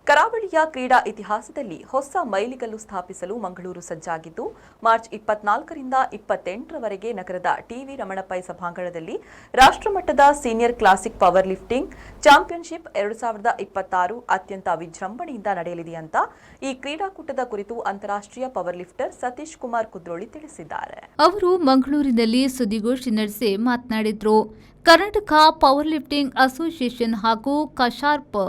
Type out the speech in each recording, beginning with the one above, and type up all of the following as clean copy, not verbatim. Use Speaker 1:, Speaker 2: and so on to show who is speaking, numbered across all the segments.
Speaker 1: ಕರಾವಳಿಯ ಕ್ರೀಡಾ ಇತಿಹಾಸದಲ್ಲಿ ಹೊಸ ಮೈಲಿಗಲ್ಲು ಸ್ಥಾಪಿಸಲು ಮಂಗಳೂರು ಸಜ್ಜಾಗಿದ್ದು, ಮಾರ್ಚ್ 24ರಿಂದ 28ರವರೆಗೆ ನಗರದ ಟಿವಿ ರಮಣ ಪೈ ಸಭಾಂಗಣದಲ್ಲಿ ರಾಷ್ಟ್ರಮಟ್ಟದ senior classic power lifting championship 2026 ಅತ್ಯಂತ ವಿಜೃಂಭಣೆಯಿಂದ ನಡೆಯಲಿದೆ ಅಂತ ಈ ಕ್ರೀಡಾಕೂಟದ ಕುರಿತು ಅಂತಾರಾಷ್ಟ್ರೀಯ ಪವರ್ ಲಿಫ್ಟರ್ ಸತೀಶ್ ಕುಮಾರ್ ಕುದ್ರೋಳಿ ತಿಳಿಸಿದ್ದಾರೆ.
Speaker 2: ಅವರು ಮಂಗಳೂರಿನಲ್ಲಿ ಸುದ್ದಿಗೋಷ್ಠಿ ನಡೆಸಿ ಮಾತನಾಡಿದರು. ಕರ್ನಾಟಕ ಪವರ್ ಲಿಫ್ಟಿಂಗ್ ಅಸೋಸಿಯೇಷನ್ ಹಾಗೂ ಕಶಾರ್ಪ್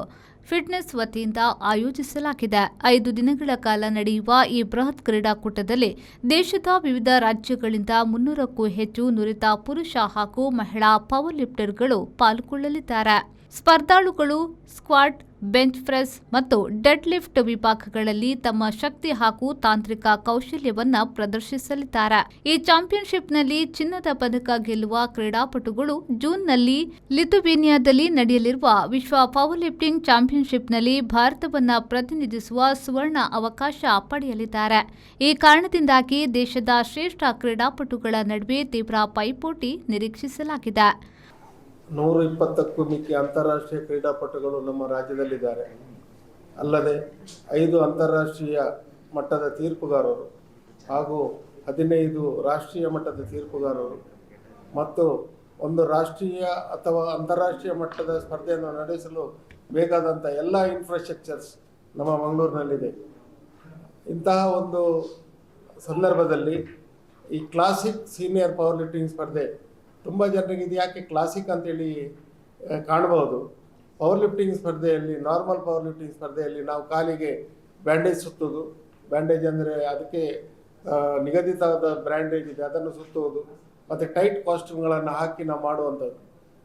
Speaker 2: ಫಿಟ್ನೆಸ್ ವತಿಯಿಂದ ಆಯೋಜಿಸಲಾಗಿದೆ. 5 ದಿನಗಳ ಕಾಲ ನಡೆಯುವ ಈ ಬೃಹತ್ ಕ್ರೀಡಾಕೂಟದಲ್ಲಿ ದೇಶದ ವಿವಿಧ ರಾಜ್ಯಗಳಿಂದ 300ಕ್ಕೂ ಹೆಚ್ಚು ನುರಿತ ಪುರುಷ ಹಾಗೂ ಮಹಿಳಾ ಪವರ್ ಲಿಫ್ಟರ್ಗಳು ಪಾಲ್ಗೊಳ್ಳಲಿದ್ದಾರೆ. ಸ್ಪರ್ಧಾಳುಗಳು ಸ್ಕ್ವಾಟ್, ಬೆಂಚ್ ಪ್ರೆಸ್ ಮತ್ತು ಡೆಡ್ ಲಿಫ್ಟ್ ವಿಭಾಗಗಳಲ್ಲಿ ತಮ್ಮ ಶಕ್ತಿ ಹಾಗೂ ತಾಂತ್ರಿಕ ಕೌಶಲ್ಯವನ್ನು ಪ್ರದರ್ಶಿಸಲಿದ್ದಾರೆ. ಈ ಚಾಂಪಿಯನ್ಶಿಪ್ನಲ್ಲಿ ಚಿನ್ನದ ಪದಕ ಗೆಲ್ಲುವ ಕ್ರೀಡಾಪಟುಗಳು ಜೂನ್ನಲ್ಲಿ ಲಿಥುವೇನಿಯಾದಲ್ಲಿ ನಡೆಯಲಿರುವ ವಿಶ್ವ ಪವರ್ ಲಿಫ್ಟಿಂಗ್ ಚಾಂಪಿಯನ್ಶಿಪ್ನಲ್ಲಿ ಭಾರತವನ್ನು ಪ್ರತಿನಿಧಿಸುವ ಸುವರ್ಣ ಅವಕಾಶ ಪಡೆಯಲಿದ್ದಾರೆ. ಈ ಕಾರಣದಿಂದಾಗಿ ದೇಶದ ಶ್ರೇಷ್ಠ ಕ್ರೀಡಾಪಟುಗಳ ನಡುವೆ ತೀವ್ರ ಪೈಪೋಟಿ ನಿರೀಕ್ಷಿಸಲಾಗಿದೆ.
Speaker 3: 120ಕ್ಕೂ ಮಿಕ್ಕಿ ಅಂತಾರಾಷ್ಟ್ರೀಯ ಕ್ರೀಡಾಪಟುಗಳು ನಮ್ಮ ರಾಜ್ಯದಲ್ಲಿದ್ದಾರೆ. ಅಲ್ಲದೆ 5 ಅಂತಾರಾಷ್ಟ್ರೀಯ ಮಟ್ಟದ ತೀರ್ಪುಗಾರರು ಹಾಗೂ 15 ರಾಷ್ಟ್ರೀಯ ಮಟ್ಟದ ತೀರ್ಪುಗಾರರು ಮತ್ತು ಒಂದು ರಾಷ್ಟ್ರೀಯ ಅಥವಾ ಅಂತಾರಾಷ್ಟ್ರೀಯ ಮಟ್ಟದ ಸ್ಪರ್ಧೆಯನ್ನು ನಡೆಸಲು ಬೇಕಾದಂಥ ಎಲ್ಲ ಇನ್ಫ್ರಾಸ್ಟ್ರಕ್ಚರ್ಸ್ ನಮ್ಮ ಮಂಗಳೂರಿನಲ್ಲಿದೆ. ಇಂತಹ ಒಂದು ಸಂದರ್ಭದಲ್ಲಿ ಈ ಕ್ಲಾಸಿಕ್ ಸೀನಿಯರ್ ಪವರ್ ಲಿಫ್ಟಿಂಗ್ ಸ್ಪರ್ಧೆ ತುಂಬ ಜನರಿಗೆ ಇದು ಯಾಕೆ ಕ್ಲಾಸಿಕ್ ಅಂತೇಳಿ ಕಾಣಬಹುದು. ಪವರ್ ಲಿಫ್ಟಿಂಗ್ ಸ್ಪರ್ಧೆಯಲ್ಲಿ, ನಾರ್ಮಲ್ ಪವರ್ ಲಿಫ್ಟಿಂಗ್ ಸ್ಪರ್ಧೆಯಲ್ಲಿ ನಾವು ಕಾಲಿಗೆ ಬ್ಯಾಂಡೇಜ್ ಸುತ್ತೋದು, ಬ್ಯಾಂಡೇಜ್ ಅಂದರೆ ಅದಕ್ಕೆ ನಿಗದಿತವಾದ ಬ್ರ್ಯಾಂಡೇಜ್ ಇದೆ, ಅದನ್ನು ಸುತ್ತುವುದು ಮತ್ತು ಟೈಟ್ ಕಾಸ್ಟ್ಯೂಮ್ಗಳನ್ನು ಹಾಕಿ ನಾವು ಮಾಡುವಂಥದ್ದು.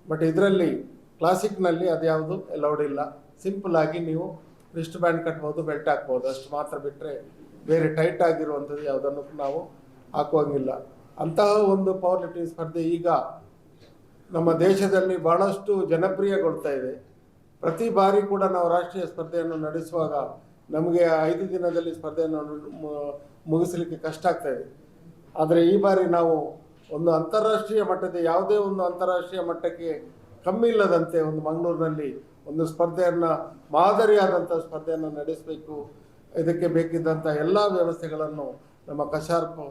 Speaker 3: ಬಟ್ ಇದರಲ್ಲಿ ಕ್ಲಾಸಿಕ್ನಲ್ಲಿ ಅದು ಯಾವುದು ಅಲೌಡ್ ಇಲ್ಲ. ಸಿಂಪಲ್ ಆಗಿ ನೀವು ರಿಸ್ಟ್ ಬ್ಯಾಂಡ್ ಕಟ್ಬೋದು, ಬೆಲ್ಟ್ ಹಾಕ್ಬೋದು, ಅಷ್ಟು ಮಾತ್ರ ಬಿಟ್ಟರೆ ಬೇರೆ ಟೈಟ್ ಆಗಿರುವಂಥದ್ದು ಯಾವುದನ್ನು ನಾವು ಹಾಕುವಂಗಿಲ್ಲ. ಅಂತಹ ಒಂದು ಪವರ್ ಲಿಫ್ಟಿಂಗ್ ಸ್ಪರ್ಧೆ ಈಗ ನಮ್ಮ ದೇಶದಲ್ಲಿ ಬಹಳಷ್ಟು ಜನಪ್ರಿಯಗೊಳ್ತಾ ಇದೆ. ಪ್ರತಿ ಬಾರಿ ಕೂಡ ನಾವು ರಾಷ್ಟ್ರೀಯ ಸ್ಪರ್ಧೆಯನ್ನು ನಡೆಸುವಾಗ ನಮಗೆ 5 ದಿನದಲ್ಲಿ ಸ್ಪರ್ಧೆಯನ್ನು ಮುಗಿಸಲಿಕ್ಕೆ ಕಷ್ಟ ಆಗ್ತಾ ಇದೆ. ಆದರೆ ಈ ಬಾರಿ ನಾವು ಒಂದು ಅಂತಾರಾಷ್ಟ್ರೀಯ ಮಟ್ಟದ ಯಾವುದೇ ಒಂದು ಅಂತಾರಾಷ್ಟ್ರೀಯ ಮಟ್ಟಕ್ಕೆ ಕಮ್ಮಿ ಇಲ್ಲದಂತೆ ಒಂದು ಮಂಗಳೂರಿನಲ್ಲಿ ಒಂದು ಸ್ಪರ್ಧೆಯನ್ನು, ಮಾದರಿಯಾದಂಥ ಸ್ಪರ್ಧೆಯನ್ನು ನಡೆಸಬೇಕು. ಇದಕ್ಕೆ ಬೇಕಿದ್ದಂಥ ಎಲ್ಲ ವ್ಯವಸ್ಥೆಗಳನ್ನು ನಮ್ಮ ಕಶಾರ್ಪ್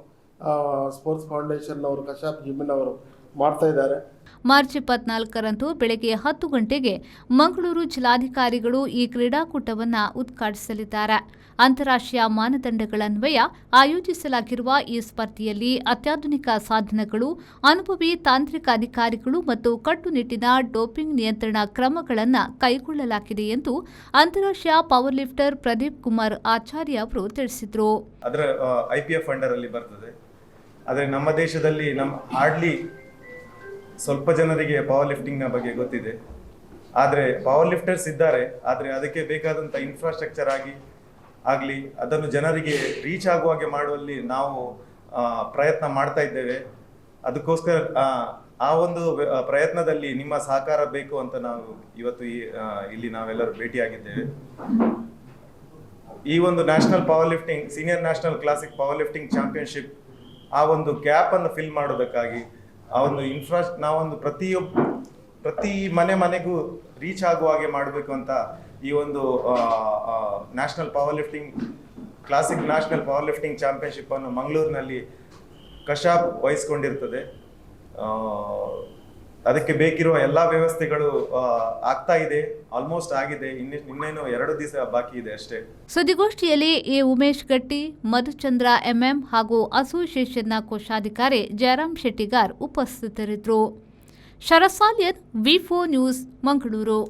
Speaker 3: ಸ್ಪೋರ್ಟ್ಸ್ ಫೌಂಡೇಶನ್ ಅವರು, ಕಶಾಪ್ ಜಿಮ್ಮಿನವರು ಮಾಡ್ತಾ ಇದ್ದಾರೆ.
Speaker 2: ಮಾರ್ಚ್ 24ರಂದು ಬೆಳಗ್ಗೆ 10 ಗಂಟೆಗೆ ಮಂಗಳೂರು ಜಿಲ್ಲಾಧಿಕಾರಿಗಳು ಈ ಕ್ರೀಡಾಕೂಟವನ್ನು ಉದ್ಘಾಟಿಸಲಿದ್ದಾರೆ. ಅಂತಾರಾಷ್ಟ್ರೀಯ ಮಾನದಂಡಗಳನ್ವಯ ಆಯೋಜಿಸಲಾಗಿರುವ ಈ ಸ್ಪರ್ಧೆಯಲ್ಲಿ ಅತ್ಯಾಧುನಿಕ ಸಾಧನಗಳು, ಅನುಭವಿ ತಾಂತ್ರಿಕ ಅಧಿಕಾರಿಗಳು ಮತ್ತು ಕಟ್ಟುನಿಟ್ಟಿನ ಡೋಪಿಂಗ್ ನಿಯಂತ್ರಣ ಕ್ರಮಗಳನ್ನು ಕೈಗೊಳ್ಳಲಾಗಿದೆ ಎಂದು ಅಂತಾರಾಷ್ಟ್ರೀಯ ಪವರ್ ಲಿಫ್ಟರ್ ಪ್ರದೀಪ್ ಕುಮಾರ್ ಆಚಾರ್ಯ ಅವರು ತಿಳಿಸಿದರು.
Speaker 4: ಅದರ IPF ಅಂಡರ್ ಅಲ್ಲಿ ಬರ್ತದೆ. ಆದರೆ ನಮ್ಮ ದೇಶದಲ್ಲಿ ಹಾರ್ಡ್ಲಿ ಸ್ವಲ್ಪ ಜನರಿಗೆ ಪವರ್ ಲಿಫ್ಟಿಂಗ್ನ ಬಗ್ಗೆ ಗೊತ್ತಿದೆ. ಆದರೆ ಪವರ್ ಲಿಫ್ಟರ್ಸ್ ಇದ್ದಾರೆ, ಆದರೆ ಅದಕ್ಕೆ ಬೇಕಾದಂಥ ಇನ್ಫ್ರಾಸ್ಟ್ರಕ್ಚರ್ ಆಗಲಿ ಅದನ್ನು ಜನರಿಗೆ ರೀಚ್ ಆಗುವ ಹಾಗೆ ಮಾಡುವಲ್ಲಿ ನಾವು ಪ್ರಯತ್ನ ಮಾಡ್ತಾ ಇದ್ದೇವೆ. ಅದಕ್ಕೋಸ್ಕರ ಆ ಒಂದು ಪ್ರಯತ್ನದಲ್ಲಿ ನಿಮ್ಮ ಸಹಕಾರ ಬೇಕು ಅಂತ ನಾವು ಇವತ್ತು ಇಲ್ಲಿ ನಾವೆಲ್ಲರೂ ಭೇಟಿಯಾಗಿದ್ದೇವೆ. ಈ ಒಂದು national power lifting, senior national classic power lifting championship ಆ ಒಂದು ಗ್ಯಾಪನ್ನು ಫಿಲ್ ಮಾಡೋದಕ್ಕಾಗಿ ಆ ಒಂದು ನಾವೊಂದು ಪ್ರತಿ ಮನೆಗೂ ರೀಚ್ ಆಗುವ ಹಾಗೆ ಮಾಡಬೇಕು ಅಂತ ಈ ಒಂದು national power lifting classic national power lifting championship ಅನ್ನು ಮಂಗಳೂರಿನಲ್ಲಿ ಕಶಾಪ್ ವಹಿಸ್ಕೊಂಡಿರ್ತದೆ. ಅದಕ್ಕೆ ಬೇಕಿರುವ ಎಲ್ಲ ವ್ಯವಸ್ಥೆಗಳು ಆಗ್ತಾ ಇದೆ, ಆಲ್ಮೋಸ್ಟ್ ಆಗಿದೆ. ಇನ್ನೇನು 2 ದಿವಸ ಬಾಕಿ ಇದೆ ಅಷ್ಟೇ.
Speaker 2: ಸುದ್ದಿಗೋಷ್ಠಿಯಲ್ಲಿ ಉಮೇಶ್ ಗಟ್ಟಿ, ಮಧುಚಂದ್ರ MM ಹಾಗೂ ಅಸೋಸಿಯೇಷನ್ನ ಕೋಶಾಧಿಕಾರಿ ಜಯರಾಮ್ ಶೆಟ್ಟಿಗಾರ್ ಉಪಸ್ಥಿತರಿದ್ದರು. ಶರಸಾಲಿಯನ್ V4 ನ್ಯೂಸ್, ಮಂಗಳೂರು.